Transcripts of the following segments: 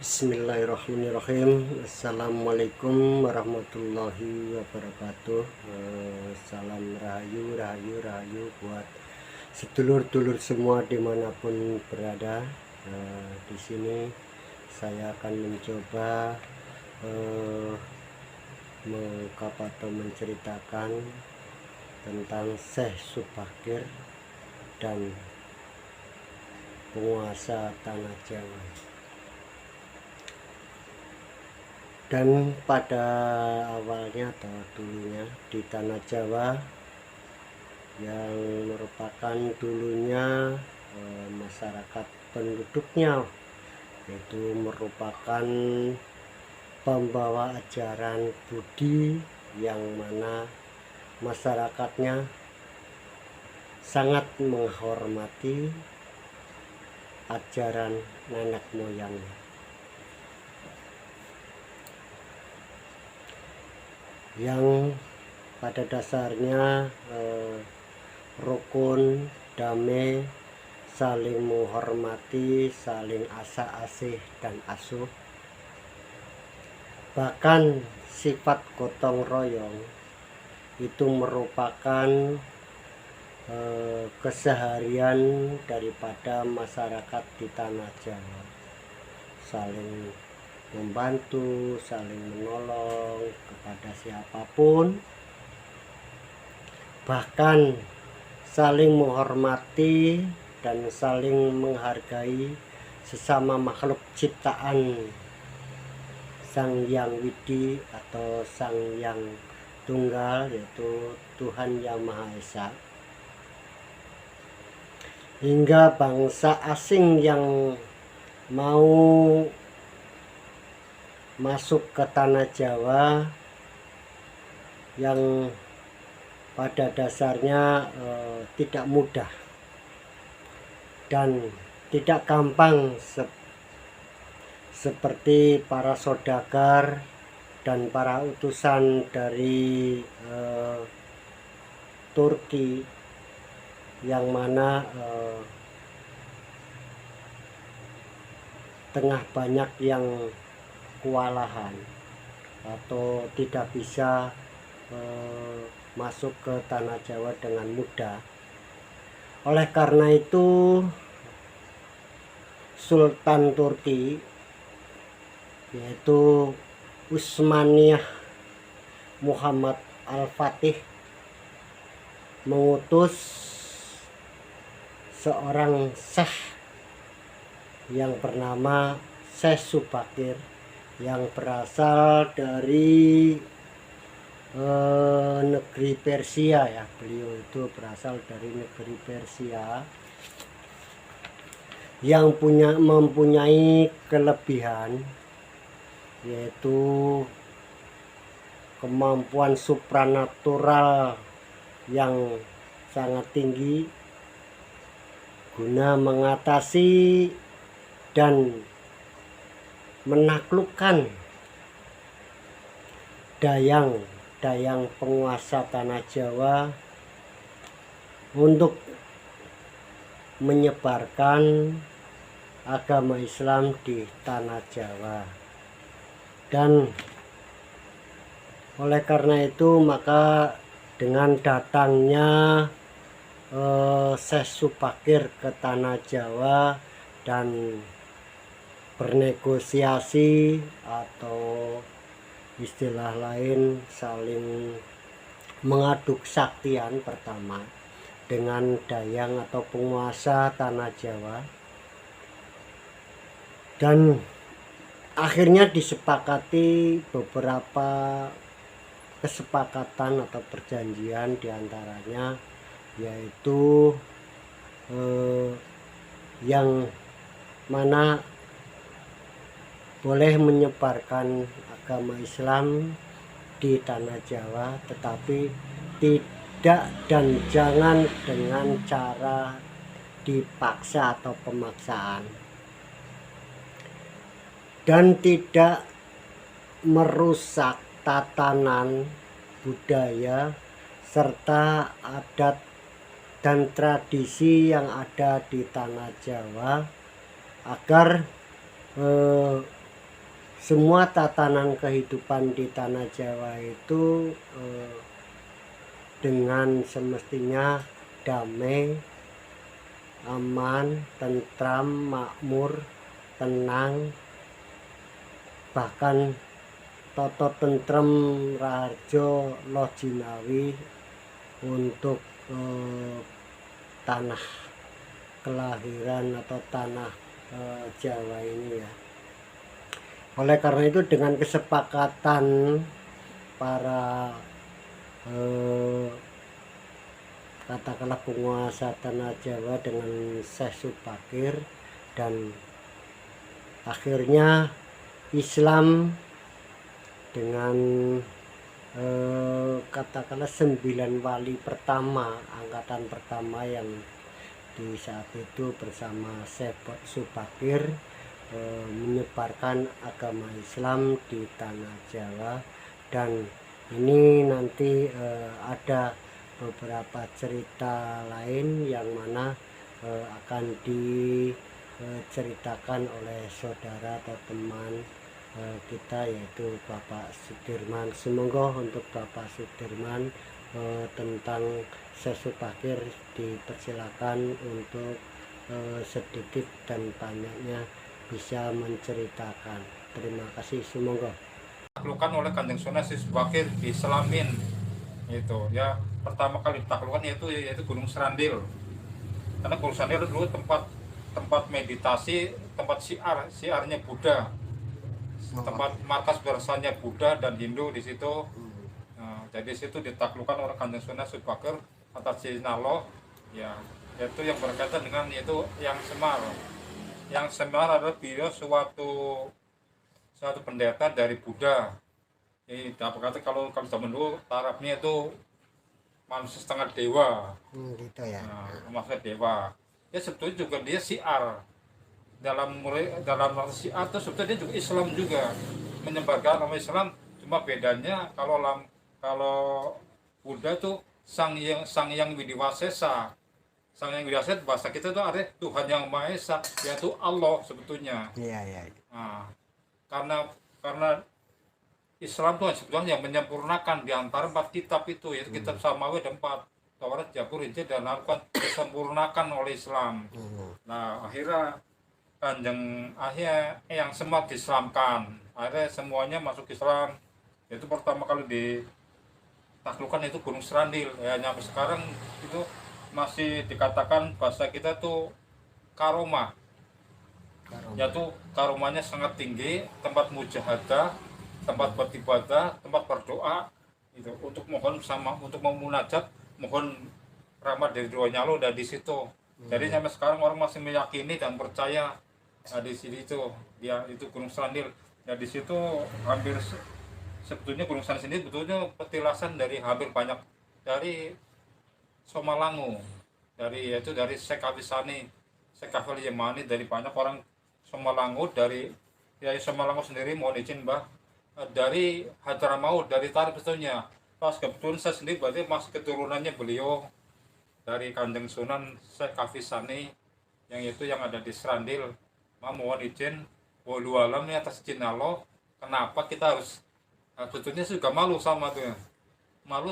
Bismillahirrahmanirrahim. Assalamualaikum warahmatullahi wabarakatuh. Salam rahayu, rahayu, rahayu buat sedulur-dulur semua dimanapun berada. Di sini saya akan mencoba atau menceritakan tentang Syekh Subakir dan penguasa tanah Jawa. Dan pada awalnya atau dulunya di tanah Jawa yang merupakan dulunya masyarakat penduduknya, yaitu merupakan pembawa ajaran Budi yang mana masyarakatnya sangat menghormati ajaran nenek moyangnya, yang pada dasarnya rukun, damai, saling menghormati, saling asa-asih dan asuh. Bahkan sifat gotong royong itu merupakan keseharian daripada masyarakat di tanah Jawa, saling membantu, saling menolong kepada siapapun, bahkan saling menghormati dan saling menghargai sesama makhluk ciptaan Sang Hyang Widi atau Sang Hyang Tunggal, yaitu Tuhan Yang Maha Esa. Hingga bangsa asing yang mau masuk ke tanah Jawa, yang pada dasarnya tidak mudah dan tidak gampang seperti para saudagar dan para utusan dari Turki, yang mana tengah banyak yang kewalahan atau tidak bisa masuk ke tanah Jawa dengan mudah. Oleh karena itu, Sultan Turki, yaitu Utsmaniyah Muhammad Al-Fatih, mengutus seorang syekh yang bernama Syekh Subakir, yang berasal dari negeri Persia, ya. Beliau itu berasal dari negeri Persia yang mempunyai kelebihan, yaitu kemampuan supranatural yang sangat tinggi guna mengatasi dan menaklukkan dayang penguasa tanah Jawa untuk menyebarkan agama Islam di tanah Jawa. Dan oleh karena itu, maka dengan datangnya Syekh Subakir ke tanah Jawa dan bernegosiasi atau istilah lain saling mengaduk saktian pertama dengan dayang atau penguasa tanah Jawa, dan akhirnya disepakati beberapa kesepakatan atau perjanjian, diantaranya yaitu yang mana boleh menyebarkan agama Islam di tanah Jawa, tetapi tidak dan jangan dengan cara dipaksa atau pemaksaan, dan tidak merusak tatanan budaya serta adat dan tradisi yang ada di tanah Jawa, agar semua tatanan kehidupan di tanah Jawa itu dengan semestinya damai, aman, tentram, makmur, tenang, bahkan toto tentrem raharjo loh jinawi untuk tanah kelahiran atau tanah Jawa ini ya. Oleh karena itu dengan kesepakatan para katakanlah penguasa tanah Jawa dengan Syekh Subakir, dan akhirnya Islam dengan katakanlah 9 wali pertama, angkatan pertama yang di saat itu bersama Syekh Subakir menyebarkan agama Islam di tanah Jawa. Dan ini nanti ada beberapa cerita lain yang mana akan diceritakan oleh saudara atau teman kita, yaitu Bapak Sudirman. Semoga untuk Bapak Sudirman tentang Syekh Subakir dipersilakan untuk sedikit dan banyaknya bisa menceritakan. Terima kasih, semoga. Ditaklukan oleh Kanjeng Sunan Syekh Subakir, Islamin itu ya. Pertama kali ditaklukkan yaitu Gunung Serandil, karena Gunung Serandil dulu tempat meditasi, tempat siarnya Buddha, tempat markas berasalnya Buddha dan Hindu di situ. Nah, jadi situ ditaklukkan oleh Kanjeng Sunan Syekh Subakir atas izin Allah ya, yaitu yang berkaitan dengan yaitu yang Semar. Yang Semar adalah beliau suatu pendeta dari Buddha. Jadi berkata kalau zaman dulu tarafnya itu manusia setengah dewa. Gitu ya. Nah, manusia dewa. Ya sebetulnya juga dia siar. Dalam siar itu sebetulnya dia juga Islam juga, menyebarkan agama Islam. Cuma bedanya kalau Buddha tuh sang yang Widiwasesa. Sang yang Widiwasesa bahasa kita itu artinya Tuhan yang Maha Esa, yaitu Allah sebetulnya. Iya. Nah, karena Islam tuh sebetulnya yang menyempurnakan di antara 4 kitab itu, yaitu kitab Samawi ada 4, Taurat, Zabur, Injil, dan Al-Quran, disempurnakan oleh Islam. Nah, akhirnya yang semua diislamkan, akhirnya semuanya masuk Islam. Itu pertama kali ditaklukkan itu Gunung Serandil ya, sampai sekarang itu masih dikatakan bahasa kita tuh karomah. Yaitu karomahnya sangat tinggi, tempat mujahadah, tempat beribadah, tempat berdoa itu untuk mohon untuk memunajat, mohon rahmat dari doanya Allah dari situ. Jadi sampai sekarang orang masih meyakini dan percaya di sini itu Gunung Serandil. Ya di situ hampir sebetulnya Gunung Serandil sendiri betulnya petilasan dari hampir banyak dari Somalangu, dari Syekh Afisani, Syekh Kafal Yemani, dari banyak orang Somalangu, dari Somalangu sendiri, mohon izin Mbah, dari Hadramaut, dari Tarif sebetulnya. Pas kebetulan saya sendiri berarti masih keturunannya beliau dari Kanjeng Sunan Syekh Afisani yang ada di Serandil. Mohon izin, walau alam ini atas izin Allah, kenapa kita harus sebetulnya juga malu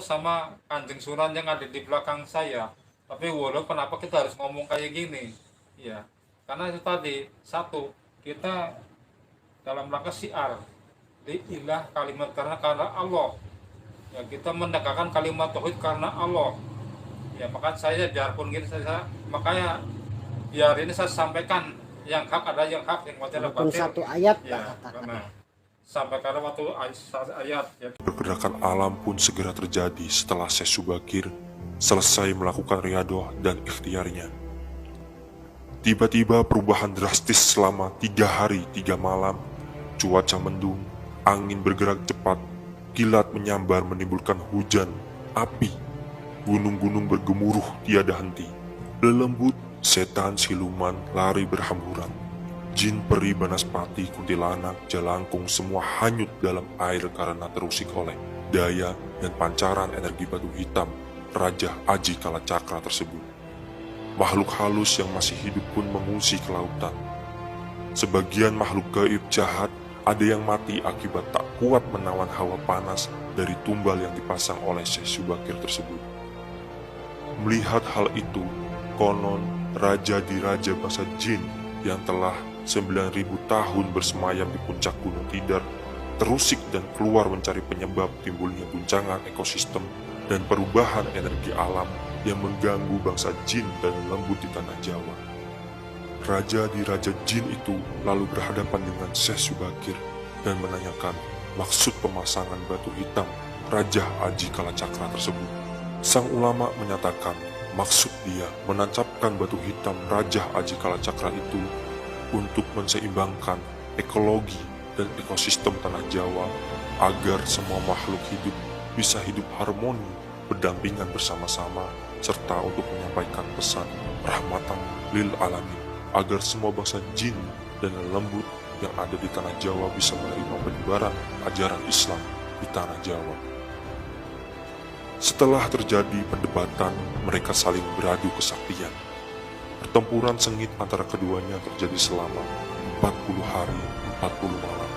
sama Kanjeng Sunan yang ada di belakang saya. Tapi walau kenapa kita harus ngomong kayak gini ya, karena itu tadi, satu, kita dalam rangka siar di ilah kalimat karena Allah ya, kita menegakkan kalimat tauhid karena Allah ya. Maka saya biarpun gini makanya biar ini saya sampaikan yang hak ada yang hak, yang batil ada batil. Satu ayat ya, karena sampai karena waktu ayat ya. Pergerakan alam pun segera terjadi setelah Syekh Subakir selesai melakukan riadoh dan ikhtiarnya. Tiba-tiba perubahan drastis selama 3 hari 3 malam. Cuaca mendung, angin bergerak cepat, kilat menyambar menimbulkan hujan, api, gunung-gunung bergemuruh tiada henti. Lelembut, setan, siluman lari berhamburan. Jin, peri, banaspati, kuntilanak, jalangkung semua hanyut dalam air karena terusik oleh daya dan pancaran energi batu hitam Raja Aji Kalacakra tersebut. Makhluk halus yang masih hidup pun mengungsi ke lautan. Sebagian makhluk gaib jahat Ada yang mati akibat tak kuat menawan hawa panas dari tumbal yang dipasang oleh Syekh Subakir tersebut. Melihat hal itu, konon raja di raja bangsa jin yang telah 9.000 tahun bersemayam di puncak Gunung Tidar terusik dan keluar mencari penyebab timbulnya guncangan ekosistem dan perubahan energi alam yang mengganggu bangsa jin dan lembut di tanah Jawa. Raja di raja jin itu lalu berhadapan dengan Syekh Subakir dan menanyakan maksud pemasangan batu hitam Raja Aji Kalacakra tersebut. Sang ulama menyatakan maksud dia menancapkan batu hitam Raja Aji Kalacakra itu untuk menseimbangkan ekologi dan ekosistem tanah Jawa agar semua makhluk hidup bisa hidup harmoni, berdampingan bersama-sama, serta untuk menyampaikan pesan rahmatan lil alamin agar semua bangsa jin dan lembut yang ada di tanah Jawa bisa menerima penyebaran ajaran Islam di tanah Jawa. Setelah terjadi perdebatan, mereka saling beradu kesaktian. Pertempuran sengit antara keduanya terjadi selama 40 hari, 40 malam.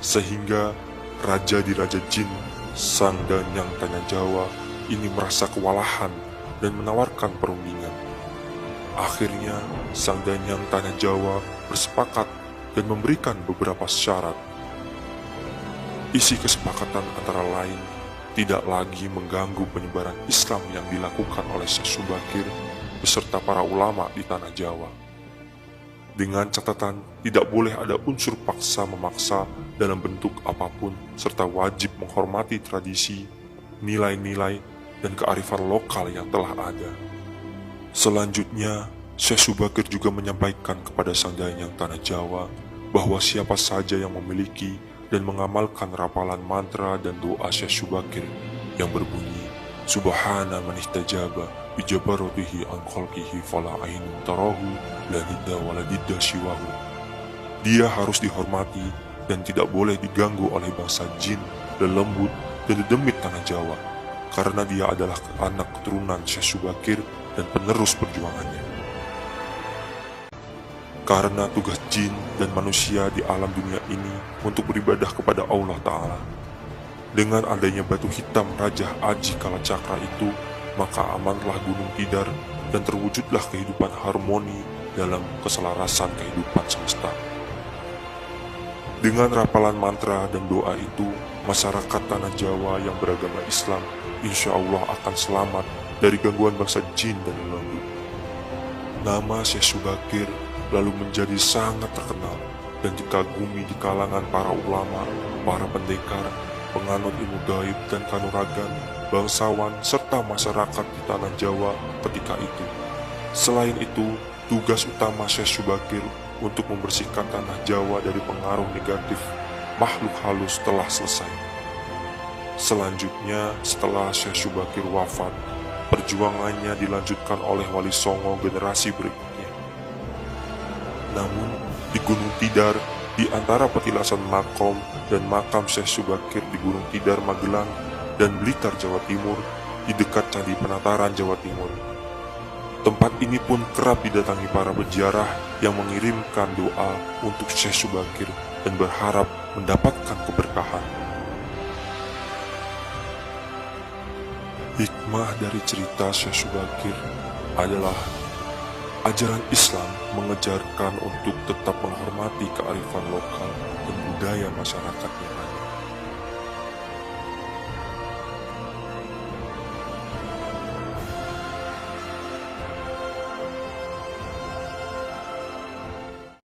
Sehingga raja di raja jin, Sang Danyang Tanah Jawa ini merasa kewalahan dan menawarkan perundingan. Akhirnya, Sang Danyang Tanah Jawa bersepakat dan memberikan beberapa syarat. Isi kesepakatan antara lain tidak lagi mengganggu penyebaran Islam yang dilakukan oleh Syekh Subakir beserta para ulama di tanah Jawa. Dengan catatan tidak boleh ada unsur paksa memaksa dalam bentuk apapun serta wajib menghormati tradisi, nilai-nilai, dan kearifan lokal yang telah ada. Selanjutnya, Syekh Subakir juga menyampaikan kepada Sang Danyang Tanah Jawa bahwa siapa saja yang memiliki dan mengamalkan rapalan mantra dan doa Syekh Subakir yang berbunyi Subhana man ihtajaba bijabaratihi an khalqihi fala ainun tarahu la nidda wala didda siwahu. Dia harus dihormati dan tidak boleh diganggu oleh bangsa jin, lelembut, dan dedemit tanah Jawa karena dia adalah anak keturunan Syekh Subakir dan penerus perjuangannya. Karena tugas jin dan manusia di alam dunia ini untuk beribadah kepada Allah Ta'ala. Dengan adanya batu hitam Raja Aji Kalacakra itu, maka amanlah Gunung Tidar dan terwujudlah kehidupan harmoni dalam keselarasan kehidupan semesta. Dengan rapalan mantra dan doa itu, masyarakat tanah Jawa yang beragama Islam insya Allah akan selamat dari gangguan bangsa jin dan lembut. Nama Syekh Subakir lalu menjadi sangat terkenal dan dikagumi di kalangan para ulama, para pendekar, penganut ilmu gaib dan kanuragan, bangsawan, serta masyarakat di tanah Jawa ketika itu. Selain itu, tugas utama Syekh Subakir untuk membersihkan tanah Jawa dari pengaruh negatif makhluk halus telah selesai. Selanjutnya, setelah Syekh Subakir wafat, perjuangannya dilanjutkan oleh Wali Songo generasi berikutnya. Namun, di Gunung Tidar, di antara petilasan makom dan makam Syekh Subakir di Gunung Tidar, Magelang, dan Blitar, Jawa Timur, di dekat Candi Penataran, Jawa Timur. Tempat ini pun kerap didatangi para peziarah yang mengirimkan doa untuk Syekh Subakir dan berharap mendapatkan keberkahan. Hikmah dari cerita Syekh Subakir adalah ajaran Islam mengejarkan untuk tetap menghormati kearifan lokal dan budaya masyarakat yang ada.